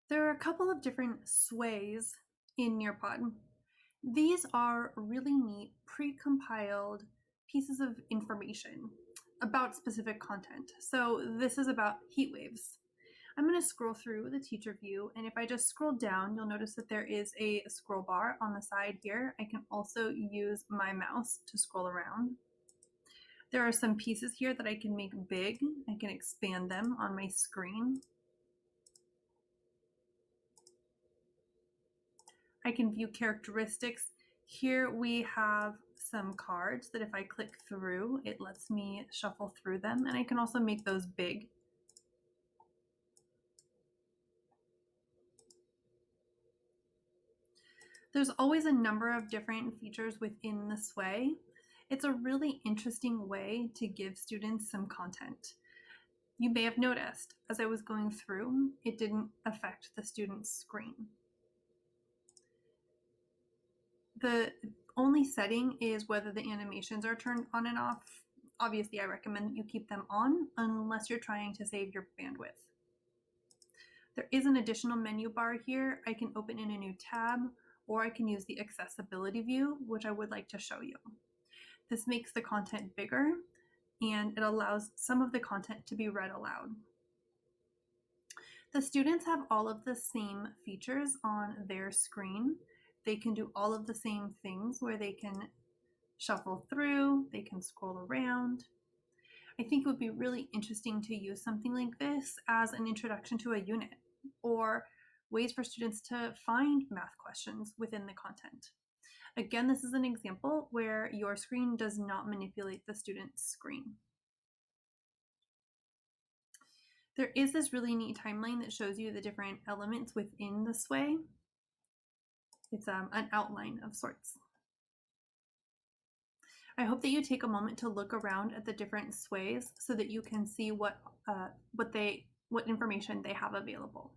There are a couple of different sways in NearPod. These are really neat pre-compiled pieces of information about specific content. So this is about heat waves. I'm going to scroll through the teacher view, and if I just scroll down, you'll notice that there is a scroll bar on the side here. I can also use my mouse to scroll around. There are some pieces here that I can make big. I can expand them on my screen. I can view characteristics. Here we have some cards that if I click through, it lets me shuffle through them, and I can also make those big. There's always a number of different features within the sway. It's a really interesting way to give students some content. You may have noticed as I was going through, it didn't affect the student's screen. The only setting is whether the animations are turned on and off. Obviously, I recommend that you keep them on unless you're trying to save your bandwidth. There is an additional menu bar here. I can open in a new tab, or I can use the accessibility view, which I would like to show you. This makes the content bigger, and it allows some of the content to be read aloud. The students have all of the same features on their screen. They can do all of the same things where they can shuffle through, they can scroll around. I think it would be really interesting to use something like this as an introduction to a unit, or ways for students to find math questions within the content. Again, this is an example where your screen does not manipulate the student's screen. There is this really neat timeline that shows you the different elements within the sway. It's an outline of sorts. I hope that you take a moment to look around at the different sways so that you can see what information they have available.